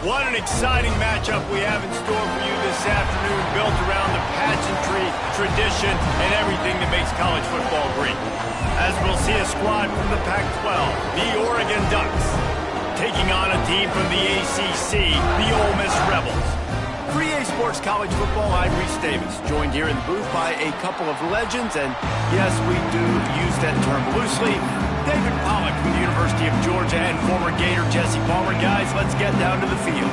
What an exciting matchup we have in store for you this afternoon, built around the pageantry, tradition, and everything that makes college football great. As we'll see a squad from the Pac-12, the Oregon Ducks, taking on a team from the ACC, the Ole Miss Rebels. For EA Sports College Football, I'm Reese Davis, joined here in the booth by a couple of legends, and yes, we do use that term loosely. David Pollack from the University of Georgia and former Gator Jesse Palmer. Guys, let's get down to the field.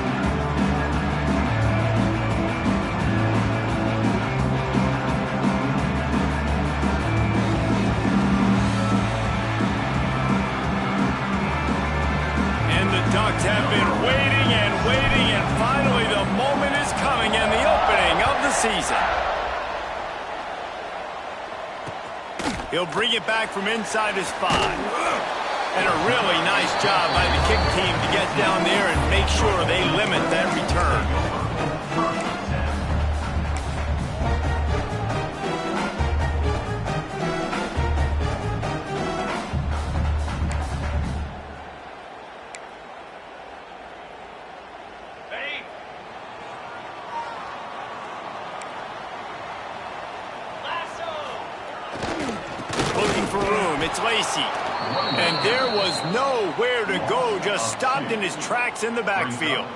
And the Ducks have been waiting, and finally the moment is coming and the opening of the season. He'll bring it back from inside his 5. And a really nice job by the kick team to get down there and make sure they limit that return. It's Lacey. And there was nowhere to go, just stopped in his tracks in the backfield.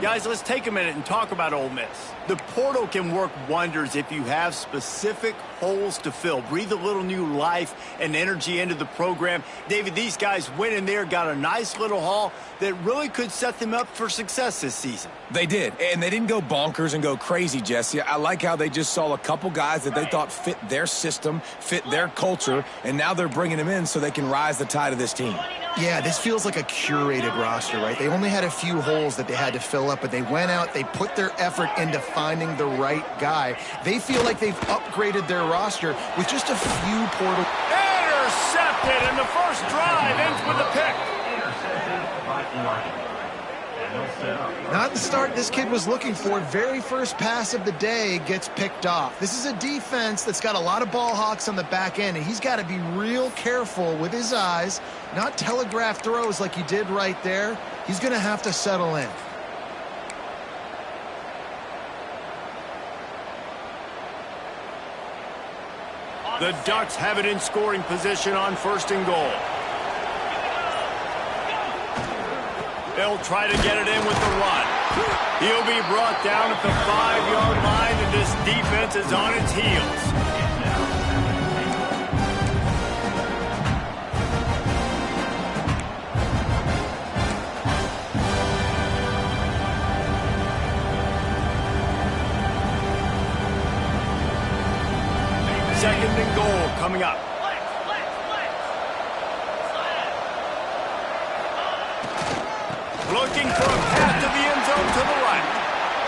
Guys, let's take a minute and talk about Ole Miss. The portal can work wonders if you have specific holes to fill. Breathe a little new life and energy into the program. David, these guys went in there, got a nice little haul that really could set them up for success this season. They did, and they didn't go bonkers and go crazy, Jesse. I like how they just saw a couple guys that they thought fit their system, fit their culture, and now they're bringing them in so they can rise the tide of this team. Yeah, this feels like a curated roster, right? They only had a few holes that they had to fill up, but they went out, they put their effort into finding the right guy. They feel like they've upgraded their roster with just a few portal. Intercepted, and the first drive ends with a pick. Not the start this kid was looking for. Very first pass of the day gets picked off. This is a defense that's got a lot of ball hawks on the back end, and he's got to be real careful with his eyes, not telegraph throws like he did right there. He's going to have to settle in. The Ducks have it in scoring position on 1st and goal. They'll try to get it in with the run. He'll be brought down at the 5-yard line, and this defense is on its heels. Second and goal coming up. Looking for a path to the end zone to the right.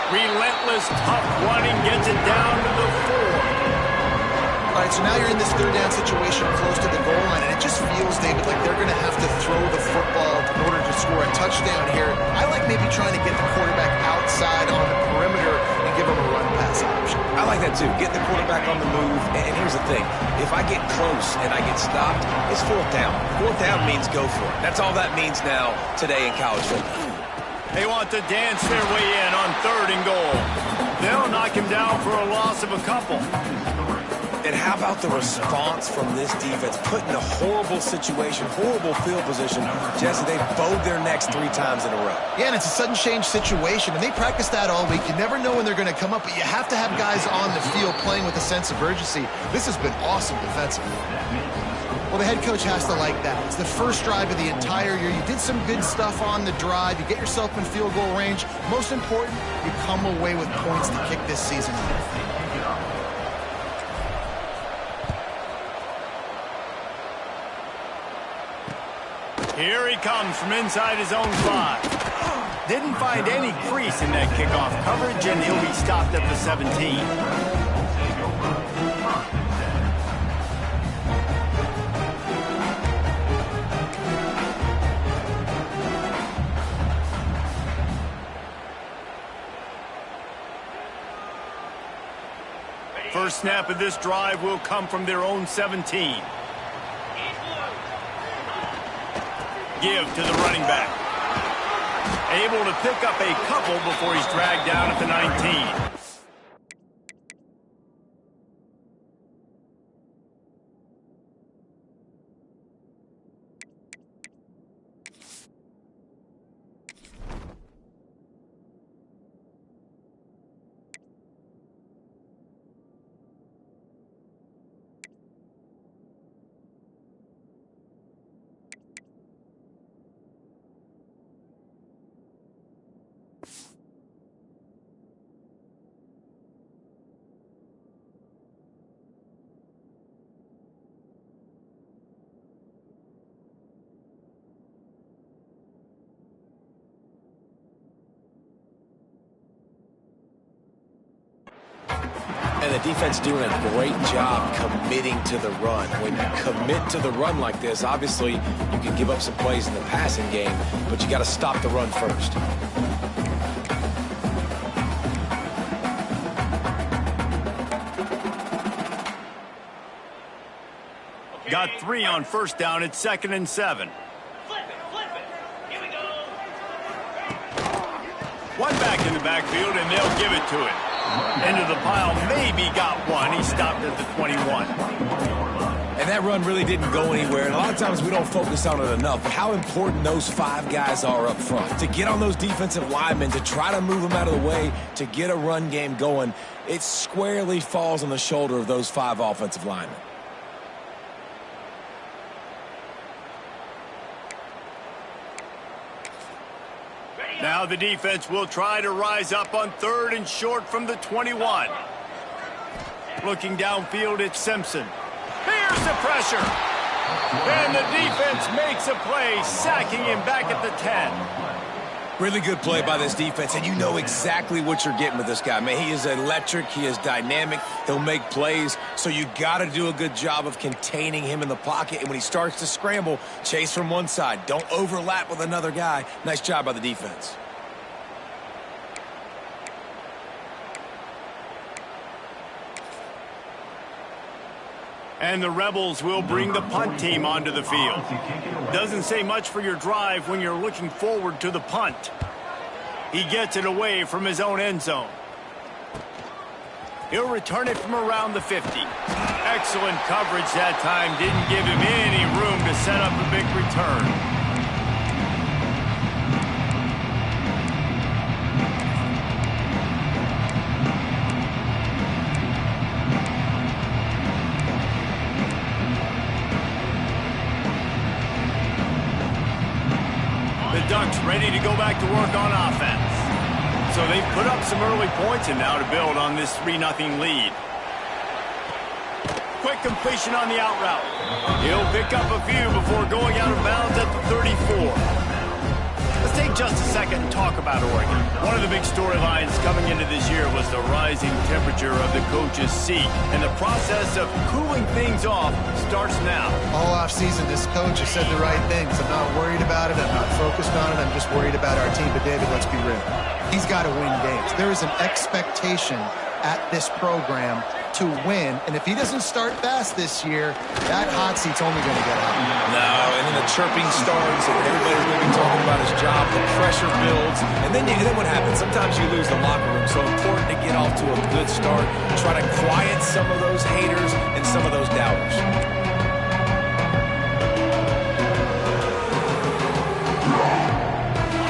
Relentless, tough running gets it down to the 4. All right, so now you're in this third down situation close to the goal line, and it just feels, David, like they're going to have to throw the football in order to score a touchdown here. I like maybe trying to get the quarterback outside on the perimeter and give him a run-pass option. I like that too. Get the quarterback on the move. And here's the thing. If I get close and I get stopped, it's 4th down. 4th down means go for it. That's all that means now today in college football. They want to dance their way in on 3rd and goal. They'll knock him down for a loss of a couple. And how about the response from this defense? Put in a horrible situation, horrible field position. Jesse, they bowed their necks 3 times in a row. Yeah, and it's a sudden change situation, and they practice that all week. You never know when they're going to come up, but you have to have guys on the field playing with a sense of urgency. This has been awesome defensively. Well, the head coach has to like that. It's the first drive of the entire year. You did some good stuff on the drive. You get yourself in field goal range. Most important, you come away with points to kick this season off. Here he comes from inside his own 5. Didn't find any crease in that kickoff coverage, and he'll be stopped at the 17. First snap of this drive will come from their own 17. Give to the running back. able to pick up a couple before he's dragged down at the 19. And the defense doing a great job committing to the run. When you commit to the run like this, obviously you can give up some plays in the passing game, but you got to stop the run first. Got 3 on first down. It's 2nd and 7. Flip it. Here we go. One back in the backfield, and they'll give it to him. Into the pile, maybe got one. He stopped at the 21. And that run really didn't go anywhere. And a lot of times we don't focus on it enough. But how important those 5 guys are up front. To get on those defensive linemen, to try to move them out of the way, to get a run game going, it squarely falls on the shoulder of those 5 offensive linemen. Now the defense will try to rise up on 3rd and short from the 21. Looking downfield, it's Simpson. Here's the pressure. And the defense makes a play, sacking him back at the 10. Really good play by this defense, and you know exactly what you're getting with this guy. Man, he is electric. He is dynamic. He'll make plays, so you got to do a good job of containing him in the pocket. And when he starts to scramble, chase from one side. Don't overlap with another guy. Nice job by the defense. And the Rebels will bring the punt team onto the field. Doesn't say much for your drive when you're looking forward to the punt. He gets it away from his own end zone. He'll return it from around the 50. Excellent coverage that time. Didn't give him any room to set up a big return. Ducks ready to go back to work on offense. So they've put up some early points and now to build on this 3-0 lead. Quick completion on the out route. He'll pick up a few before going out of bounds at the 34. Let's take just a second and talk about Oregon. One of the big storylines coming into this year was the rising temperature of the coach's seat. And the process of cooling things off starts now. All offseason, this coach has said the right things. I'm not worried about it. I'm not focused on it. I'm just worried about our team. But, David, let's be real. He's got to win games. There is an expectation at this program to win. And if he doesn't start fast this year, that hot seat's only going to get hot. No, and then the chirping starts, and everybody's going to be talking about his job. The pressure builds, and then what happens? Sometimes you lose the locker room. So important to get off to a good start, try to quiet some of those haters and some of those doubters.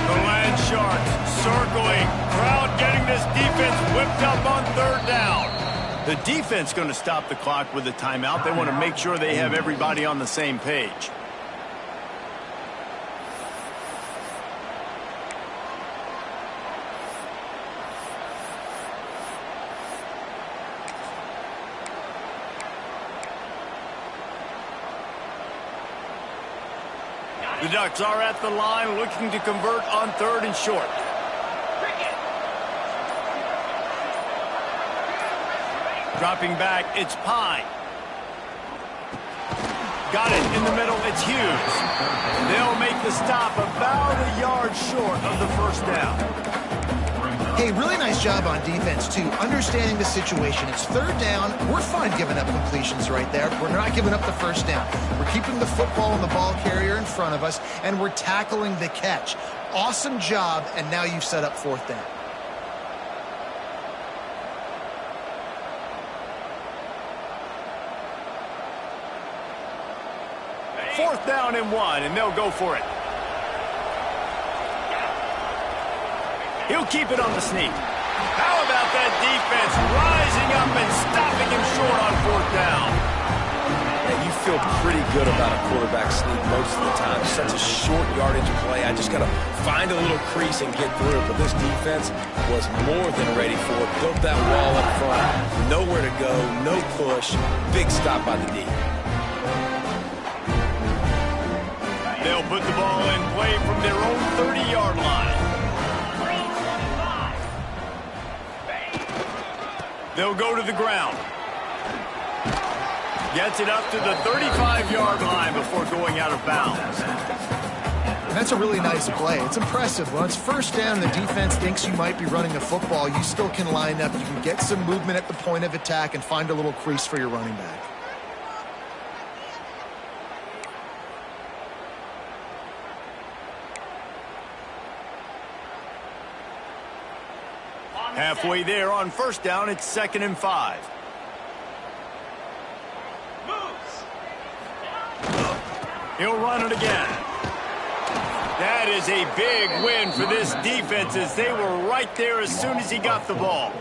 The Land Sharks circling, crowd getting this defense whipped up on 3rd down. The defense going to stop the clock with a timeout. They want to make sure they have everybody on the same page. The Ducks are at the line looking to convert on 3rd and short. Dropping back, it's Pine. Got it in the middle, it's Hughes. They'll make the stop about a yard short of the 1st down. Hey, really nice job on defense, too, understanding the situation. It's third down. We're fine giving up completions right there. We're not giving up the first down. We're keeping the football and the ball carrier in front of us, and we're tackling the catch. Awesome job, and now you've set up fourth down. Fourth down and 1, and they'll go for it. He'll keep it on the sneak. How about that defense rising up and stopping him short on fourth down? And you feel pretty good about a quarterback sneak most of the time. Such a short yardage play. I just got to find a little crease and get through it. But this defense was more than ready for it. Built that wall up front. Nowhere to go, no push. Big stop by the D. They'll put the ball in play from their own 30-yard line. They'll go to the ground. Gets it up to the 35-yard line before going out of bounds. And that's a really nice play. It's impressive. When it's first down, the defense thinks you might be running the football. You still can line up. You can get some movement at the point of attack and find a little crease for your running back. Halfway there on first down, it's 2nd and 5. He'll run it again. That is a big win for this defense as they were right there as soon as he got the ball.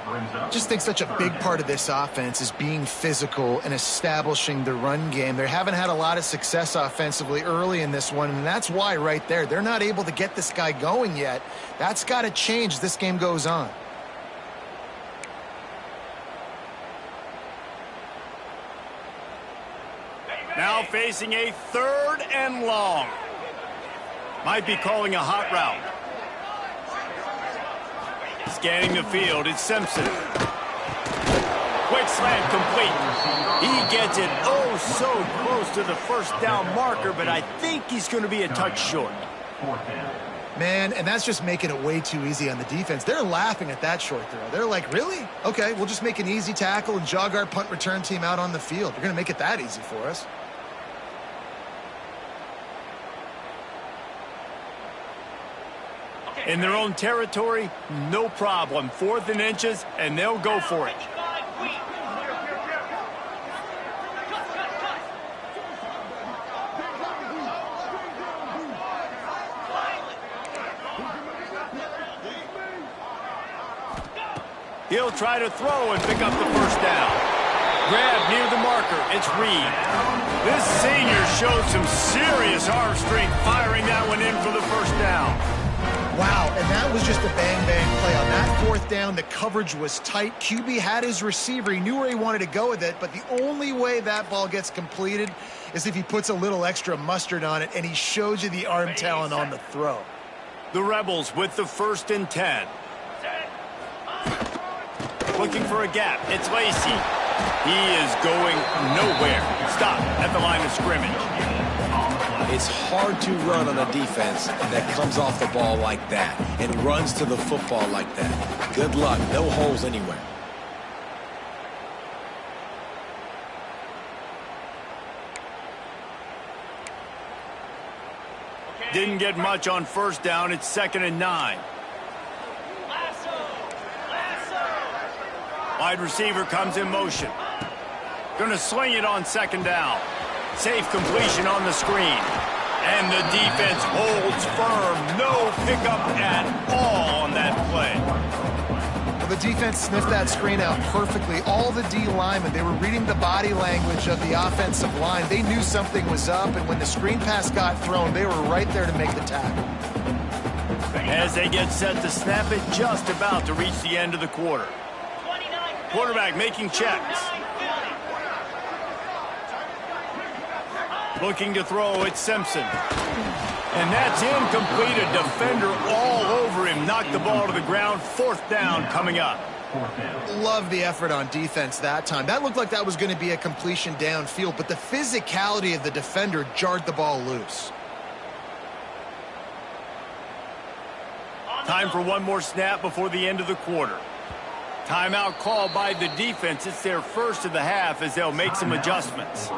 I just think such a big part of this offense is being physical and establishing the run game. They haven't had a lot of success offensively early in this one, and that's why right there. They're not able to get this guy going yet. That's got to change as this game goes on. Now facing a 3rd and long. Might be calling a hot route. Scanning the field, it's Simpson. Quick slant complete. He gets it oh so close to the first down marker, but I think he's going to be a touch short. Man, and that's just making it way too easy on the defense. They're laughing at that short throw. They're like, really? Okay, we'll just make an easy tackle and jog our punt return team out on the field. You're going to make it that easy for us. In their own territory, no problem. 4th and inches, and they'll go for it. He'll try to throw and pick up the first down. Grab near the marker. It's Reed. This senior showed some serious arm strength firing that one in for the first down. Wow, and that was just a bang-bang play. On that fourth down, the coverage was tight. QB had his receiver. He knew where he wanted to go with it, but the only way that ball gets completed is if he puts a little extra mustard on it, and he shows you the arm talent on the throw. The Rebels with the 1st and 10. Looking for a gap. It's Lacey. He is going nowhere. Stop at the line of scrimmage. It's hard to run on a defense that comes off the ball like that and runs to the football like that. Good luck. No holes anywhere. Didn't get much on first down. It's 2nd and 9. Wide receiver comes in motion. Going to sling it on 2nd down. Safe completion on the screen. And the defense holds firm. No pickup at all on that play. Well, the defense sniffed that screen out perfectly. All the D linemen, they were reading the body language of the offensive line. They knew something was up, and when the screen pass got thrown, they were right there to make the tackle. As they get set to snap it, just about to reach the end of the quarter. Quarterback making checks. Looking to throw, it's Simpson. And that's incomplete. A defender all over him. Knocked the ball to the ground. 4th down coming up. Love the effort on defense that time. That looked like that was going to be a completion downfield, but the physicality of the defender jarred the ball loose. Time for one more snap before the end of the quarter. Timeout called by the defense. It's their first of the half as they'll make some adjustments.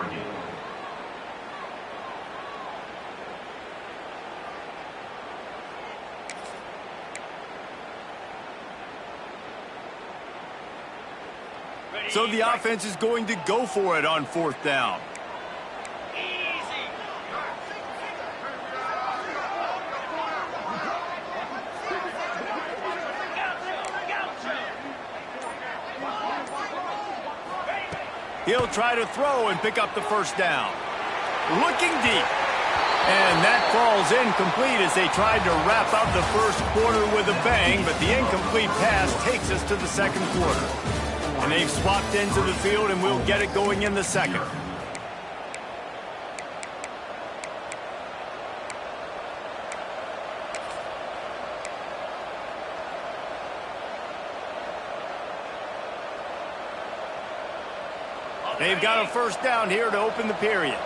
So the offense is going to go for it on 4th down. He'll try to throw and pick up the first down. Looking deep. And that falls incomplete as they tried to wrap up the first quarter with a bang, but the incomplete pass takes us to the second quarter. And they've swapped into the field, and we'll get it going in the second. They've got a first down here to open the period.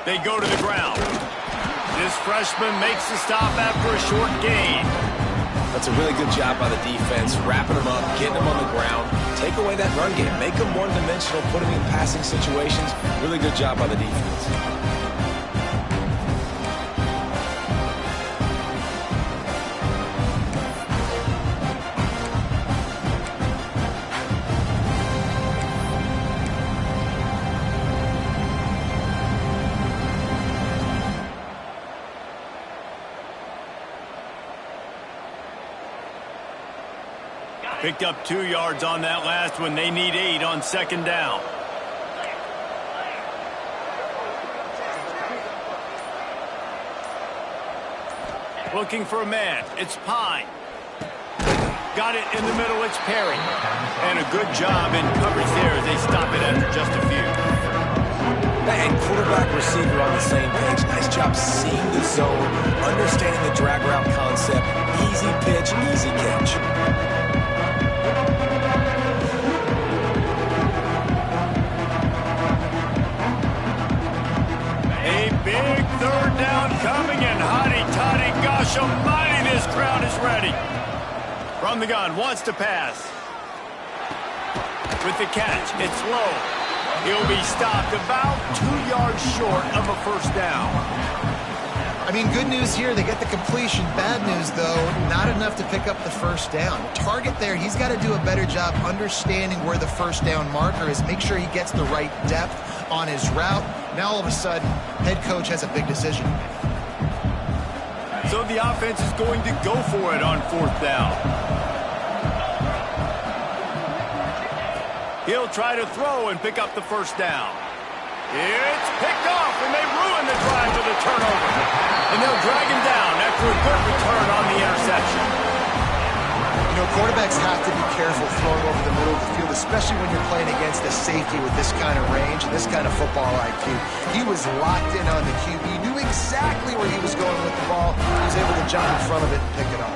They go to the ground. This freshman makes the stop after a short gain. That's a really good job by the defense, wrapping them up, getting them on the ground. Take away that run game. Make them one-dimensional, put them in passing situations. Really good job by the defense. Picked up 2 yards on that last one. They need 8 on 2nd down. Looking for a man. It's Pine. Got it in the middle. It's Perry. And a good job in coverage there as they stop it after just a few. And quarterback, receiver on the same page. Nice job seeing the zone, understanding the drag route concept. Easy pitch, easy catch. Big 3rd down coming, and hotty-toddy, gosh almighty, this crowd is ready. From the gun, wants to pass. With the catch, it's low. He'll be stopped about 2 yards short of a first down. I mean, good news here, they get the completion. Bad news, though, not enough to pick up the first down. Target there, he's got to do a better job understanding where the first down marker is, make sure he gets the right depth on his route. Now, all of a sudden, head coach has a big decision. So the offense is going to go for it on 4th down. He'll try to throw and pick up the first down. It's picked off, and they ruin the drive with a turnover. And they'll drag him down after a good return on the interception. You know, quarterbacks have to be careful throwing over the middle of the field, especially when you're playing against a safety with this kind of range and this kind of football IQ. He was locked in on the QB, knew exactly where he was going with the ball. He was able to jump in front of it and pick it up.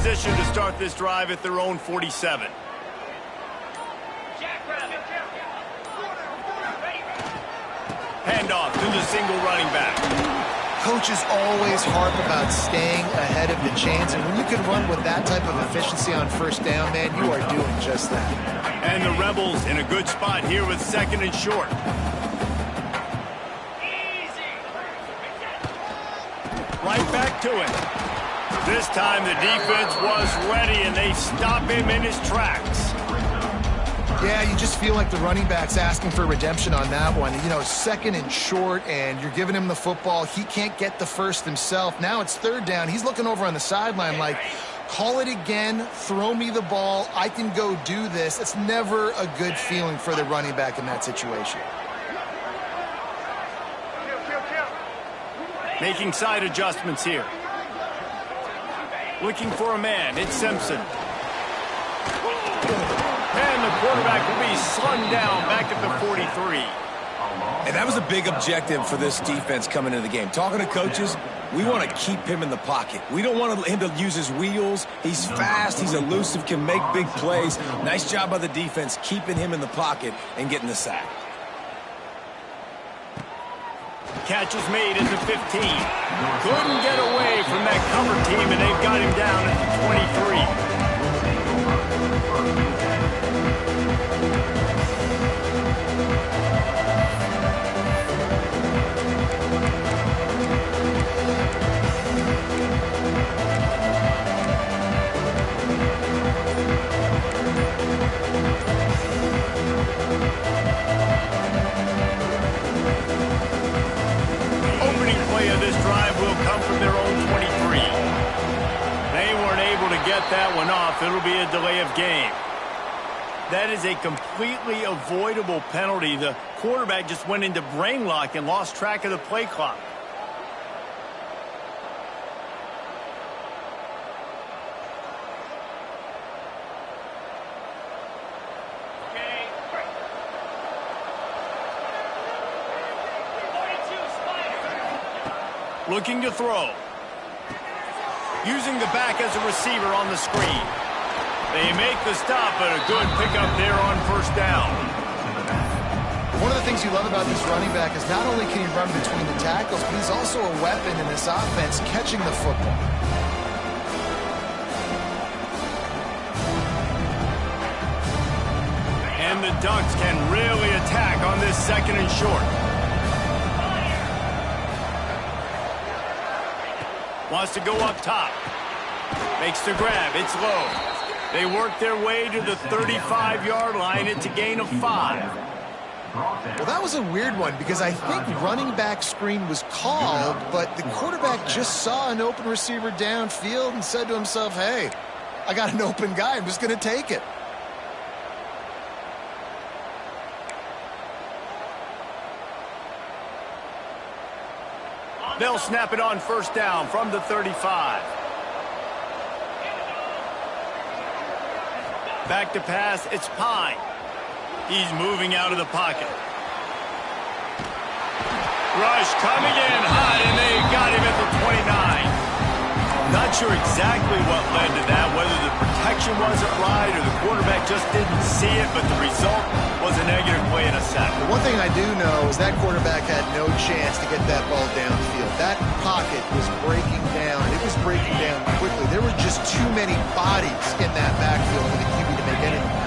Position to start this drive at their own 47. Handoff to the single running back. Coaches always harp about staying ahead of the chains, and when you can run with that type of efficiency on first down, man, you are doing just that. And the Rebels in a good spot here with 2nd and short. Right back to it. This time the defense was ready, and they stop him in his tracks. Yeah, you just feel like the running back's asking for redemption on that one. You know, 2nd and short, and you're giving him the football. He can't get the first himself. Now it's 3rd down. He's looking over on the sideline like, call it again, throw me the ball, I can go do this. It's never a good feeling for the running back in that situation. Making side adjustments here. Looking for a man. It's Simpson. And the quarterback will be slung down back at the 43. And that was a big objective for this defense coming into the game. Talking to coaches, we want to keep him in the pocket. We don't want him to use his wheels. He's fast, he's elusive, can make big plays. Nice job by the defense keeping him in the pocket and getting the sack. Catch is made at the 15. Couldn't get away from that cover team, and they've got him down at that one off. It'll be a delay of game. That is a completely avoidable penalty. The quarterback just went into brain lock and lost track of the play clock. Okay. 42, Spider. Looking to throw. Using the back as a receiver on the screen. They make the stop, but a good pickup there on first down. One of the things you love about this running back is not only can he run between the tackles, but he's also a weapon in this offense catching the football. And the Ducks can really attack on this second and short. Wants to go up top. Makes the grab. It's low. They work their way to the 35-yard line. It's a gain of 5. Well, that was a weird one because I think running back screen was called, but the quarterback just saw an open receiver downfield and said to himself, hey, I got an open guy. I'm just going to take it. They'll snap it on first down from the 35. Back to pass, it's Pine. He's moving out of the pocket. Rush coming in hot, and they got him at the 29. Not sure exactly what led to that, whether the protection wasn't right or the quarterback just didn't see it, but the result was a negative play and a sack. The one thing I do know is that quarterback had no chance to get that ball downfield. That pocket was breaking down. It was breaking down quickly. There were just too many bodies in that backfield for the QB to make anything.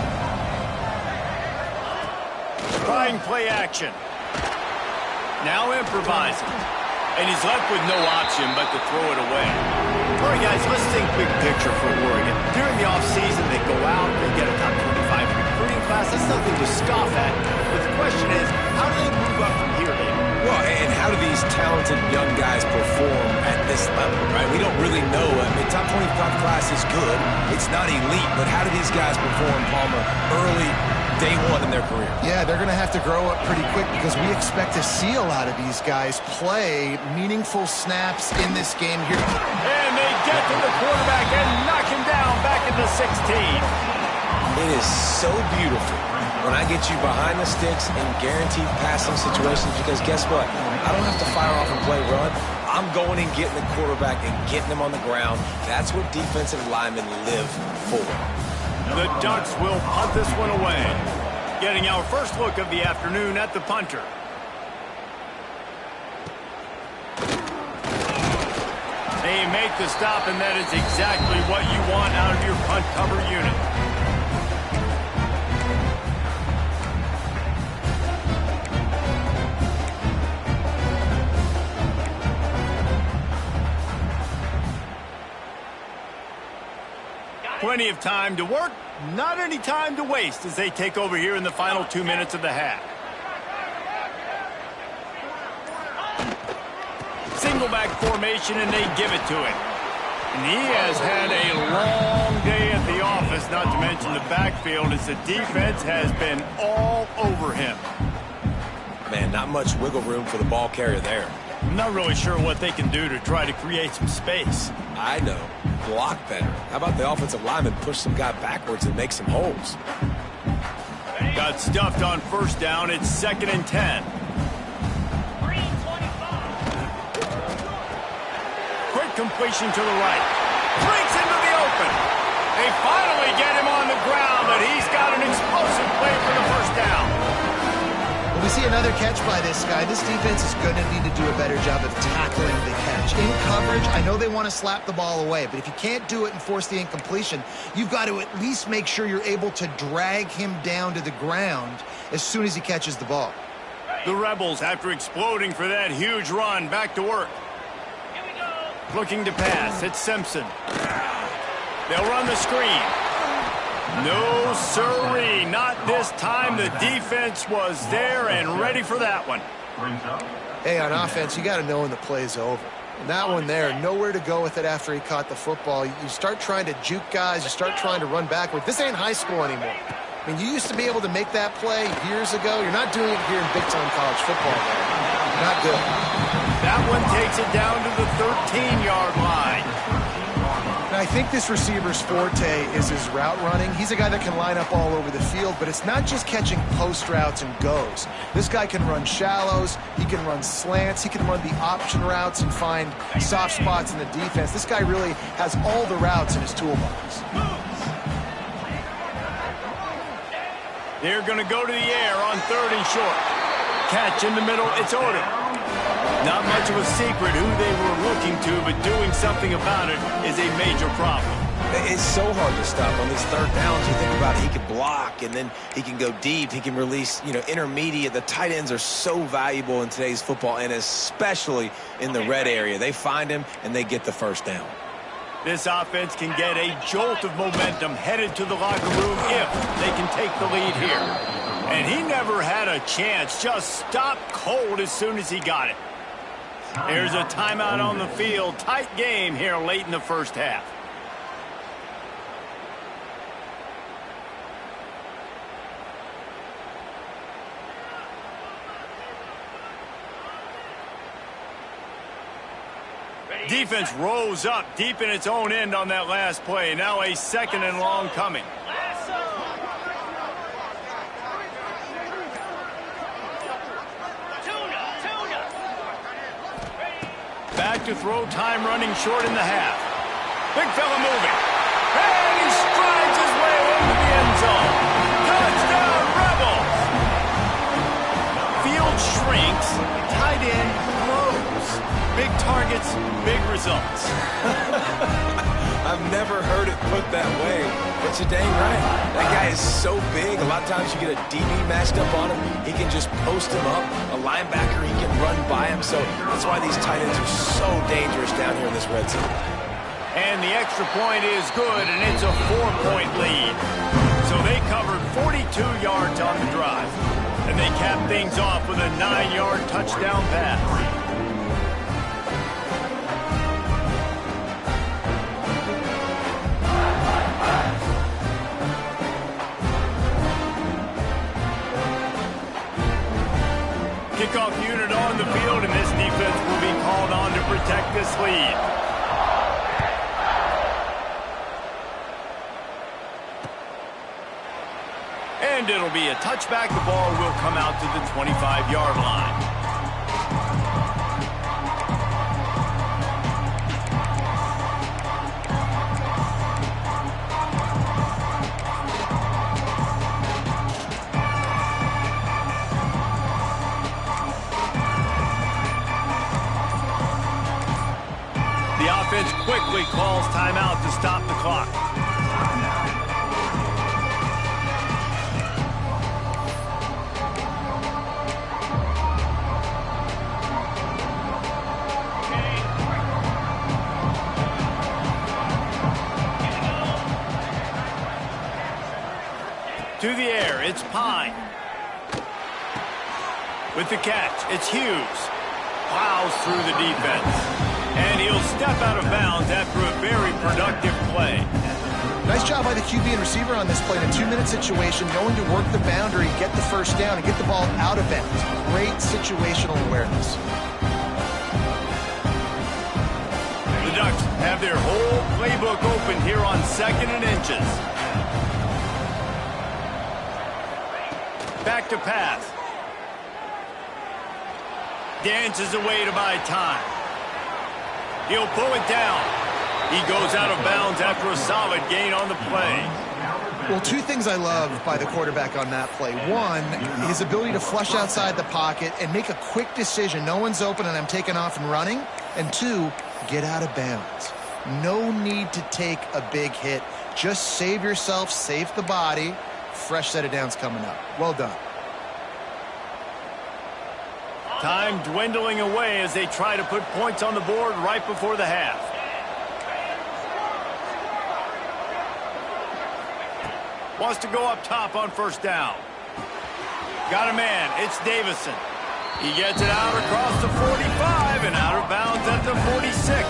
Trying play action. Now improvising. And he's left with no option but to throw it away. All right, guys, let's think big picture for Oregon. During the offseason, they go out, they get a top 25 recruiting class. That's nothing to scoff at. But the question is, how do they move up from here, Dave? Well, and how do these talented young guys perform at this level, right? We don't really know. I mean, top 25 class is good. It's not elite, but how do these guys perform, Palmer, early day one in their career? Yeah, they're going to have to grow up pretty quick because we expect to see a lot of these guys play meaningful snaps in this game here. And they get to the quarterback and knock him down back at the 16. It is so beautiful when I get you behind the sticks in guaranteed passing situations because guess what? I don't have to fire off and play run. I'm going and getting the quarterback and getting him on the ground. That's what defensive linemen live for. The Ducks will punt this one away. Getting our first look of the afternoon at the punter. They make the stop, and that is exactly what you want out of your punt cover unit. Plenty of time to work, not any time to waste as they take over here in the final 2 minutes of the half. Single back formation, and they give it to him. And he has had a long day at the office, not to mention the backfield, as the defense has been all over him. Man, not much wiggle room for the ball carrier there. I'm not really sure what they can do to try to create some space. I know. Block better. How about the offensive lineman push some guy backwards and make some holes? Got stuffed on first down. It's 2nd and 10. completion to the right. Breaks into the open. They finally get him on the ground, but he's got an explosive play for the first down. When we see another catch by this guy, this defense is going to need to do a better job of tackling the catch. In coverage, I know they want to slap the ball away, but if you can't do it and force the incompletion, you've got to at least make sure you're able to drag him down to the ground as soon as he catches the ball. The Rebels, after exploding for that huge run, back to work. Here we go. Looking to pass. It's Simpson. They'll run the screen. No, sirree. Not this time. The defense was there and ready for that one. Hey, on offense, you got to know when the play's over. And that one there, nowhere to go with it after he caught the football. You start trying to juke guys. You start trying to run backward. This ain't high school anymore. I mean, you used to be able to make that play years ago. You're not doing it here in big-time college football, though. Not good. That one takes it down to the 13-yard line. Now, I think this receiver's forte is his route running. He's a guy that can line up all over the field, but it's not just catching post routes and goes. This guy can run shallows. He can run slants. He can run the option routes and find soft spots in the defense. This guy really has all the routes in his toolbox. They're going to go to the air on 3rd and short. Catch in the middle. It's Odom. Not much of a secret who they were looking to, but doing something about it is a major problem. It's so hard to stop on these third downs. You think about it, he can block, and then he can go deep. He can release, intermediate. The tight ends are so valuable in today's football, and especially in the red area. They find him, and they get the first down. This offense can get a jolt of momentum headed to the locker room if they can take the lead here. And he never had a chance, just stopped cold as soon as he got it. There's a timeout on the field. Tight game here late in the first half. Defense rose up deep in its own end on that last play. Now a 2nd and long coming. Back to throw, time running short in the half. Big fella moving. And he strides his way into the end zone. Touchdown, Rebels! Field shrinks, tight end grows. Big targets, big results. I've never heard it put that way, but you're dang right. That guy is so big. A lot of times you get a DB matched up on him. He can just post him up. A linebacker, he can run by him. So that's why these tight ends are so dangerous down here in this red zone. And the extra point is good, and it's a 4-point lead. So they covered 42 yards on the drive. And they cap things off with a 9-yard touchdown pass. Kickoff unit on the field, and this defense will be called on to protect this lead. And it'll be a touchback. The ball will come out to the 25-yard line. Offense quickly calls timeout to stop the clock. To the air, it's Pine. With the catch, it's Hughes. Plows through the defense. And he'll step out of bounds after a very productive play. Nice job by the QB and receiver on this play in a 2-minute situation, knowing to work the boundary, get the first down, and get the ball out of bounds. Great situational awareness. The Ducks have their whole playbook open here on 2nd and inches. Back to pass. Dances away to buy time. He'll pull it down. He goes out of bounds after a solid gain on the play. Well, two things I love by the quarterback on that play. One, his ability to flush outside the pocket and make a quick decision. No one's open and I'm taking off and running. And two, get out of bounds. No need to take a big hit. Just save yourself, save the body. Fresh set of downs coming up. Well done. Time dwindling away as they try to put points on the board right before the half. Wants to go up top on first down. Got a man. It's Davison. He gets it out across the 45 and out of bounds at the 46.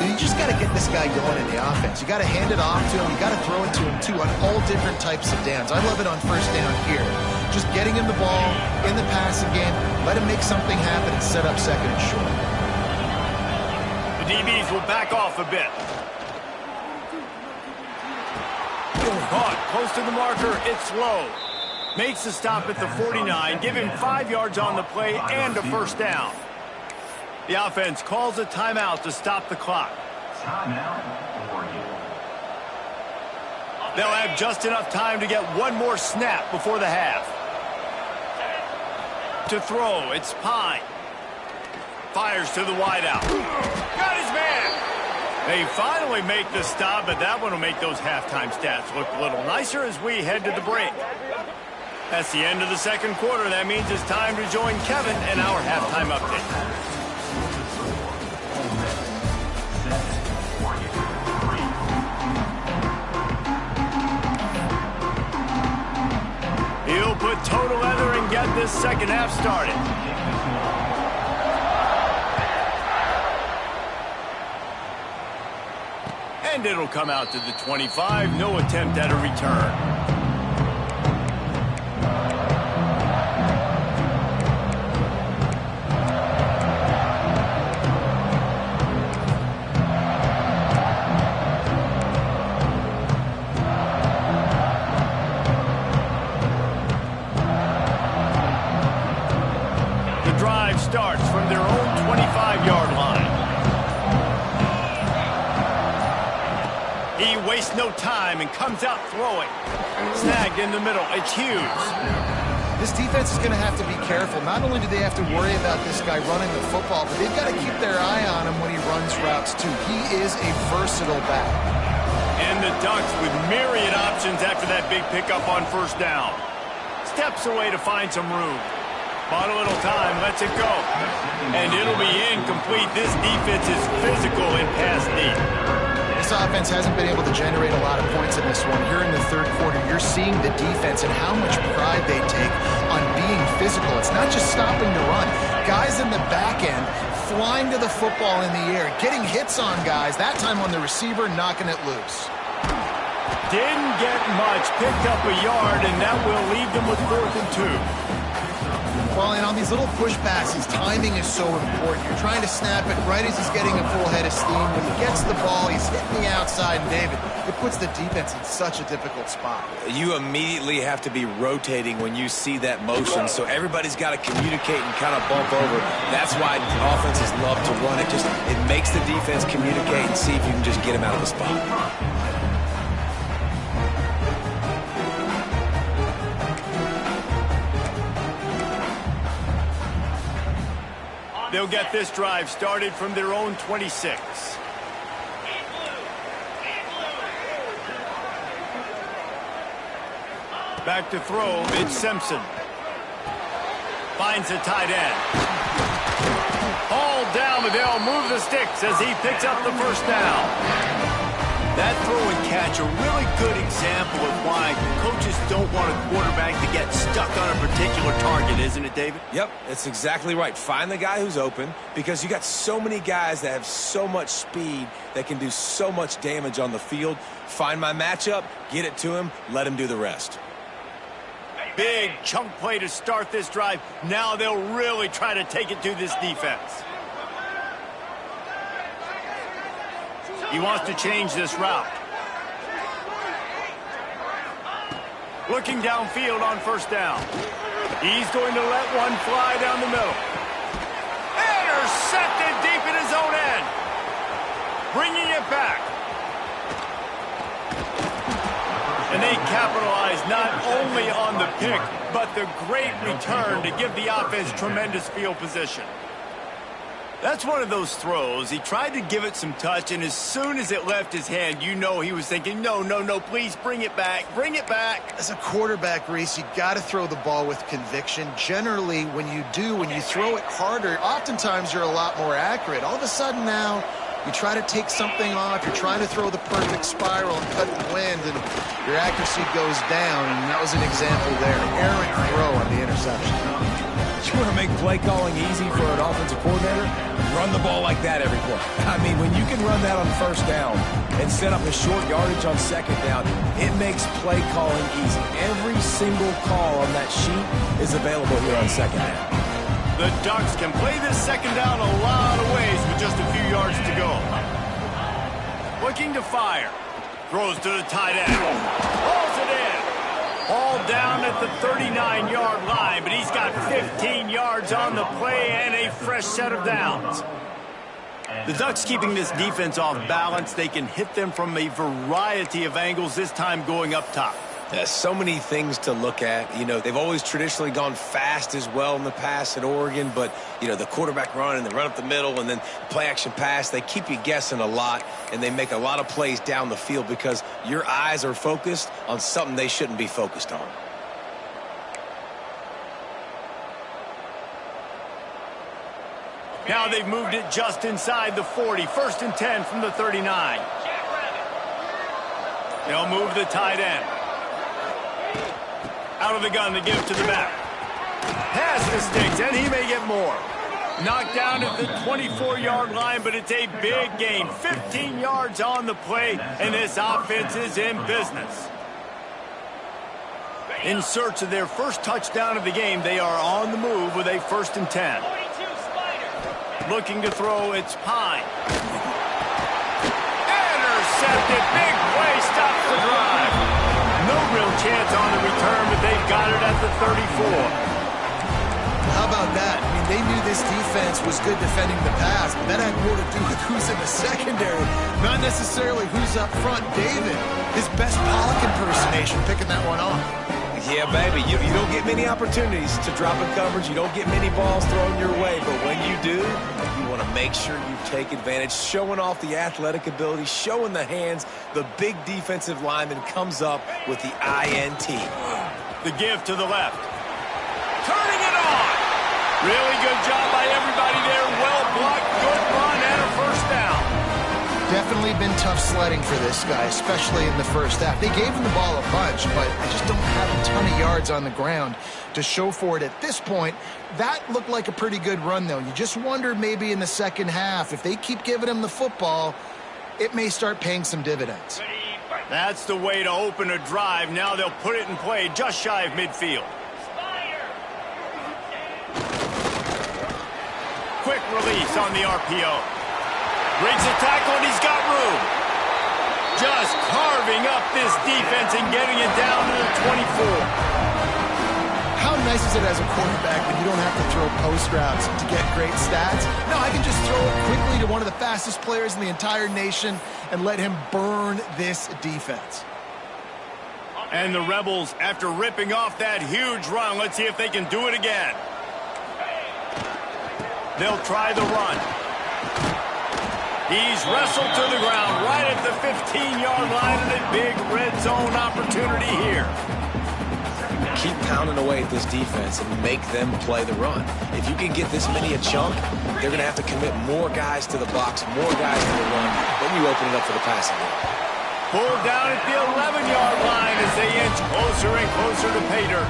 You just got to get this guy going in the offense. You got to hand it off to him. You got to throw it to him, too, on all different types of downs. I love it on first down here. Just getting him the ball in the passing game, let him make something happen and set up second and short. The DBs will back off a bit. Caught close to the marker. It's low. Makes the stop at the 49. Give him 5 yards on the play and a first down. The offense calls a timeout to stop the clock. They'll have just enough time to get one more snap before the half. To throw, it's Pine. Fires to the wideout. Got his man! They finally make the stop, but that one will make those halftime stats look a little nicer as we head to the break. That's the end of the second quarter. That means it's time to join Kevin and our halftime update. He'll put total leather and get this second half started. And it'll come out to the 25. No attempt at a return. Starts from their own 25-yard line. He wastes no time and comes out throwing. Snagged in the middle. It's Hughes. This defense is going to have to be careful. Not only do they have to worry about this guy running the football, but they've got to keep their eye on him when he runs routes, too. He is a versatile back. And the Ducks with myriad options after that big pickup on first down. Steps away to find some room. Bought a little time, lets it go. And it'll be incomplete. This defense is physical in pass deep. This offense hasn't been able to generate a lot of points in this one. Here in the third quarter, you're seeing the defense and how much pride they take on being physical. It's not just stopping the run. Guys in the back end flying to the football in the air, getting hits on guys, that time on the receiver, knocking it loose. Didn't get much, picked up a yard, and that will leave them with 4th and 2. Well, and on these little push passes, timing is so important. You're trying to snap it right as he's getting a full head of steam. When he gets the ball, he's hitting the outside, and David, it puts the defense in such a difficult spot. You immediately have to be rotating when you see that motion, so everybody's got to communicate and kind of bump over. That's why offenses love to run it. It makes the defense communicate and see if you can just get him out of the spot. They'll get this drive started from their own 26. Back to throw, it's Simpson. Finds a tight end. Hauled down, but they'll move the sticks as he picks up the first down. That throw and catch, a really good example of why coaches don't want a quarterback to get stuck on a particular target, isn't it, David? Yep, that's exactly right. Find the guy who's open, because you got so many guys that have so much speed that can do so much damage on the field. Find my matchup, get it to him, let him do the rest. Big chunk play to start this drive. Now they'll really try to take it to this defense. He wants to change this route. Looking downfield on first down. He's going to let one fly down the middle. Intercepted deep in his own it back. And they capitalize not only on the pick, but the great return to give the offense tremendous field position. That's one of those throws. He tried to give it some touch, and as soon as it left his hand, you know he was thinking, no, no, no, please bring it back, bring it back. As a quarterback, Reese, you got to throw the ball with conviction. Generally, when you throw it harder, oftentimes you're a lot more accurate. All of a sudden now, you try to take something off, you're trying to throw the perfect spiral and cut the wind, and your accuracy goes down, and that was an example there. Errant throw on the interception. You want to make play calling easy for an offensive coordinator? Run the ball like that every play. I mean, when you can run that on first down and set up a short yardage on second down, it makes play calling easy. Every single call on that sheet is available here on second down. The Ducks can play this second down a lot of ways with just a few yards to go. Looking to fire. Throws to the tight end. Hauls it in. Ball down at the 39-yard line, but he's got 15 yards on the play and a fresh set of downs. The Ducks keeping this defense off balance. They can hit them from a variety of angles, this time going up top. There's so many things to look at. You know, they've always traditionally gone fast as well in the past at Oregon, but, you know, the quarterback run and the run up the middle and then play action pass, they keep you guessing a lot, and they make a lot of plays down the field because your eyes are focused on something they shouldn't be focused on. Now they've moved it just inside the 40. 1st and 10 from the 39. They'll move the tight end. Out of the gun to give to the back. Pass mistakes, and he may get more. Knocked down at the 24-yard line, but it's a big gain. 15 yards on the play, and this offense is in business. In search of their first touchdown of the game, they are on the move with a 1st and 10. Looking to throw, it's Pine. Intercepted, big play, stops the drive. No real chance on the return, but they've got it at the 34. How about that? I mean, they knew this defense was good defending the pass, but that had more to do with who's in the secondary, not necessarily who's up front. David, his best Pollock impersonation, picking that one off. Yeah, baby, you don't get many opportunities to drop in coverage. You don't get many balls thrown your way, but when you do, you want to make sure you take advantage, showing off the athletic ability, showing the hands. The big defensive lineman comes up with the INT. The give to the left. Turning it on. Really good job by everybody there. Well blocked, good run, and a first down. Definitely been tough sledding for this guy, especially in the first half. They gave him the ball a bunch, but they just don't have a ton of yards on the ground to show for it at this point. That looked like a pretty good run, though. You just wonder maybe in the second half, if they keep giving him the football, it may start paying some dividends. That's the way to open a drive. Now they'll put it in play just shy of midfield. Quick release on the RPO. Breaks a tackle, and he's got room. Just carving up this defense and getting it down to the 24. How nice is it as a quarterback when you don't have to throw post routes to get great stats? No, I can just throw it quickly to one of the fastest players in the entire nation and let him burn this defense. And the Rebels, after ripping off that huge run, let's see if they can do it again. They'll try the run. He's wrestled to the ground right at the 15-yard line, and a big red zone opportunity here. Keep pounding away at this defense and make them play the run. If you can get this many a chunk, they're going to have to commit more guys to the box, more guys to the run. Then you open it up for the passing game. Pulled down at the 11-yard line as they inch closer and closer to pay dirt.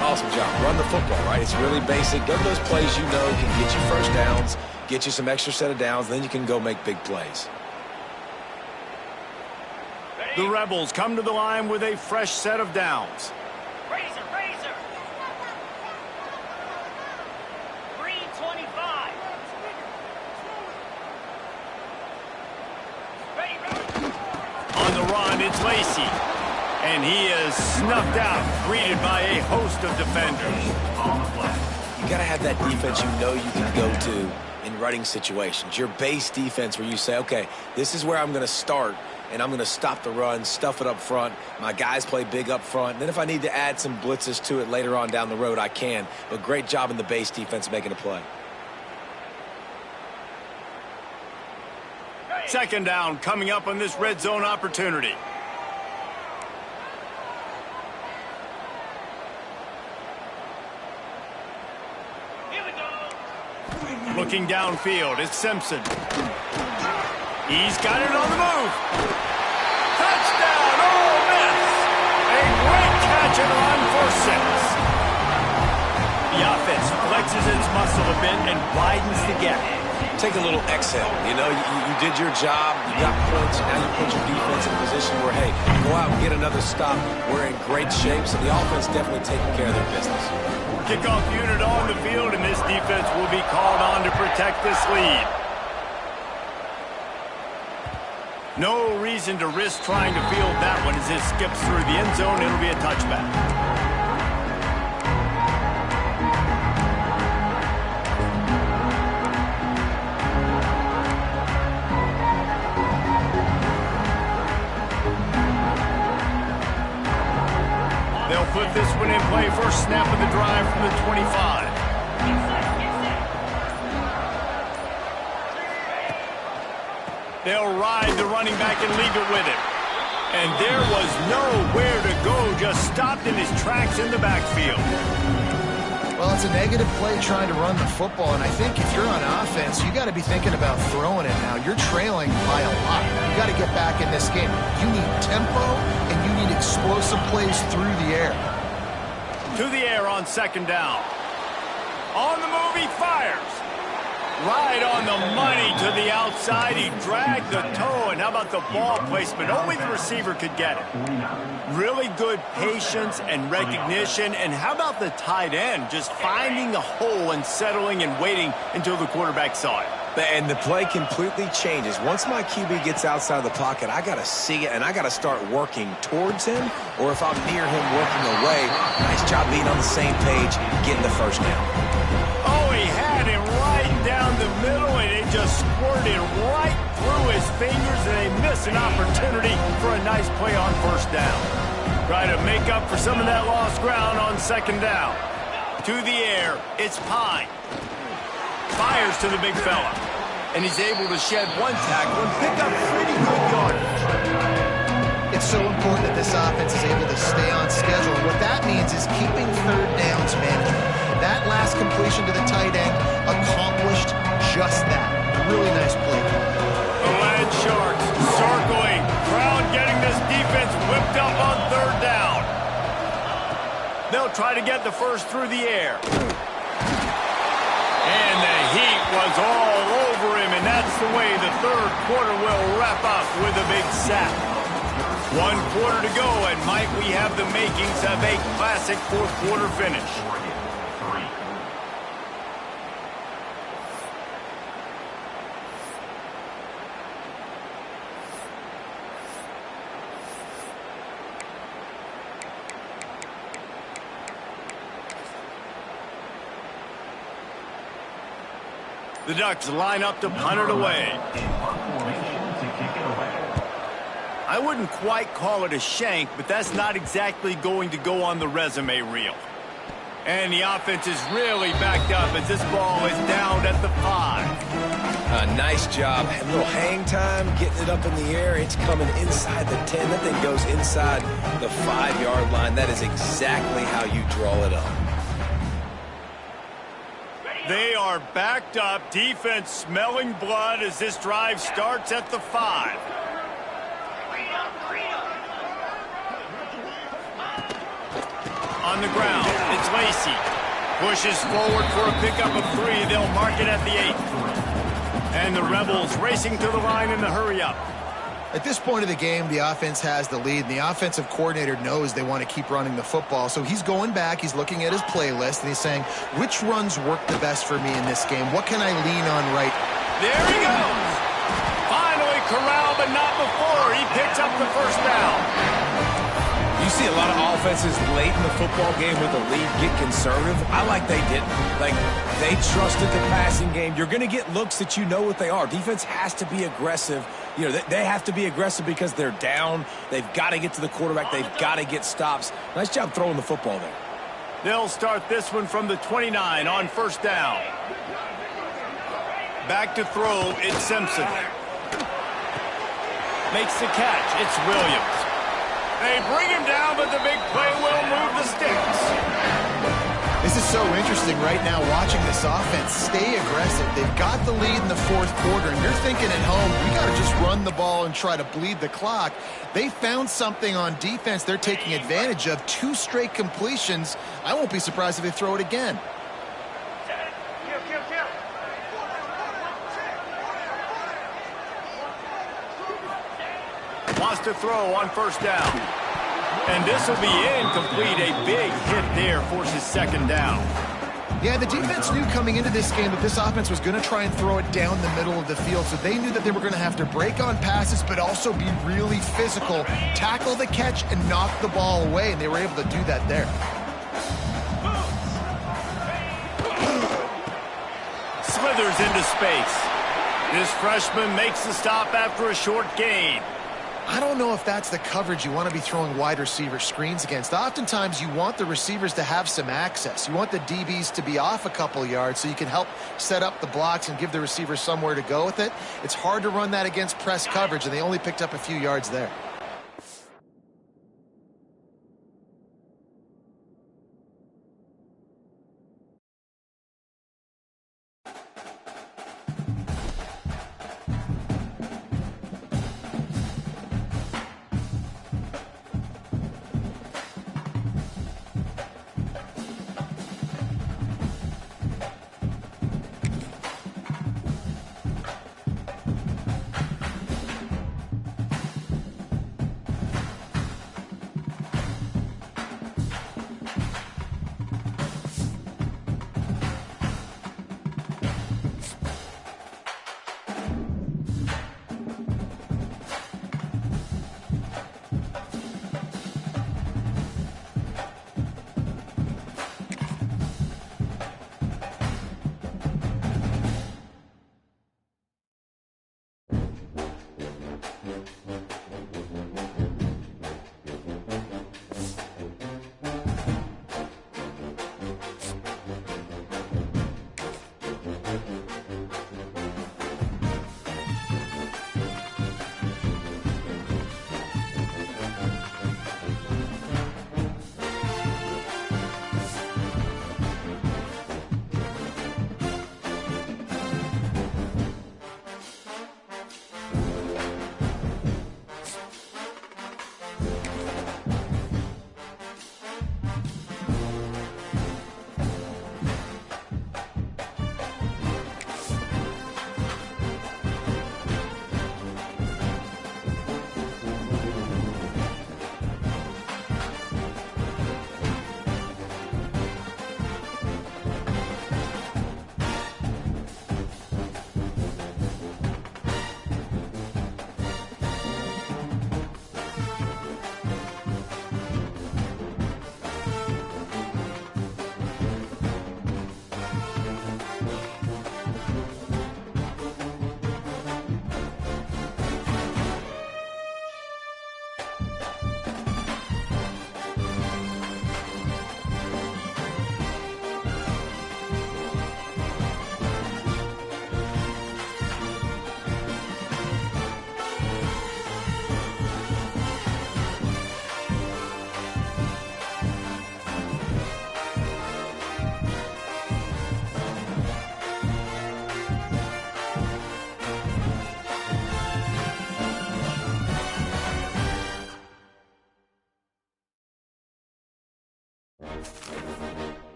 Awesome job. Run the football, right? It's really basic. Get those plays you know can get you first downs, get you some extra set of downs, then you can go make big plays. The Rebels come to the line with a fresh set of downs. Razor. Green 25. On the run, it's Lacey. And he is snuffed out, greeted by a host of defenders. You got to have that defense you know you can go to in running situations. Your base defense where you say, okay, this is where I'm going to start, and I'm going to stop the run, stuff it up front. My guys play big up front. And then if I need to add some blitzes to it later on down the road, I can. But great job in the base defense making a play. Second down coming up on this red zone opportunity. Looking downfield is Simpson. He's got it on the move. Touchdown, Ole Miss! A great catch and run for 6. The offense flexes its muscle a bit and widens the gap. Take a little exhale. You know, you did your job. You got points. Now you put your defense in a position where, hey, go out and get another stop. We're in great shape, so the offense definitely taking care of their business. Kickoff unit on the field, and this defense will be called on to protect this lead. No reason to risk trying to field that one as it skips through the end zone. It'll be a touchback. They'll put this one in play. First snap of the drive from the 25. They'll ride the running back and leave it with him. And there was nowhere to go, just stopped in his tracks in the backfield. Well, it's a negative play trying to run the football, and I think if you're on offense, you got to be thinking about throwing it now. You're trailing by a lot. You got to get back in this game. You need tempo, and you need explosive plays through the air. To the air on second down. On the move, he fires. Right on the money to the outside. He dragged the toe, and how about the ball placement? Only the receiver could get it. Really good patience and recognition. And how about the tight end just finding the hole and settling and waiting until the quarterback saw it? And the play completely changes. Once my QB gets outside of the pocket, I got to see it, and I got to start working towards him, or if I'm near him working away, nice job being on the same page, getting the first down. Oh, he had him right down the middle, and it just squirted right through his fingers, and they miss an opportunity for a nice play on first down. Try to make up for some of that lost ground on second down. To the air, it's Pine. Fires to the big fella. And he's able to shed one tackle and pick up pretty good yardage. It's so important that this offense is able to stay on schedule. What that means is keeping third downs management. That last completion to the tight end accomplished just that. Really nice play. The Land Sharks circling. Crowd getting this defense whipped up on third down. They'll try to get the first through the air. And the heat was all over him, and that's the way the third quarter will wrap up with a big sack. 1 quarter to go, and might we have the makings of a classic fourth quarter finish. The Ducks line up to punt it away. I wouldn't quite call it a shank, but that's not exactly going to go on the resume reel. And the offense is really backed up as this ball is down at the 5. Nice job. A little hang time, getting it up in the air. It's coming inside the 10. That thing goes inside the 5-yard line. That is exactly how you draw it up. They are backed up, defense smelling blood as this drive starts at the 5. On the ground, it's Lacey. Pushes forward for a pickup of 3. They'll mark it at the 8. And the Rebels racing to the line in the hurry-up. At this point of the game, the offense has the lead, and the offensive coordinator knows they want to keep running the football. So he's going back, he's looking at his playlist, and he's saying, which runs work the best for me in this game? What can I lean on right? There he goes! Finally corralled, but not before. He picks up the first down. You see a lot of offenses late in the football game with a lead get conservative. I like they didn't. Like, they trusted the passing game. You're going to get looks that you know what they are. Defense has to be aggressive. You know, they have to be aggressive because they're down. They've got to get to the quarterback. They've got to get stops. Nice job throwing the football there. They'll start this one from the 29 on first down. Back to throw, it's Simpson. Makes the catch, it's Williams. They bring him down, but the big play will move the sticks. This is so interesting right now watching this offense stay aggressive. They've got the lead in the fourth quarter, and you're thinking at home, we got to just run the ball and try to bleed the clock. They found something on defense they're taking advantage of. 2 straight completions. I won't be surprised if they throw it again. Wants to throw on first down. And this will be incomplete. A big hit there forces second down. Yeah, the defense knew coming into this game that this offense was going to try and throw it down the middle of the field, so they knew that they were going to have to break on passes but also be really physical, tackle the catch, and knock the ball away, and they were able to do that there. Slithers into space. This freshman makes the stop after a short gain. I don't know if that's the coverage you want to be throwing wide receiver screens against. Oftentimes, you want the receivers to have some access. You want the DBs to be off a couple yards so you can help set up the blocks and give the receivers somewhere to go with it. It's hard to run that against press coverage, and they only picked up a few yards there.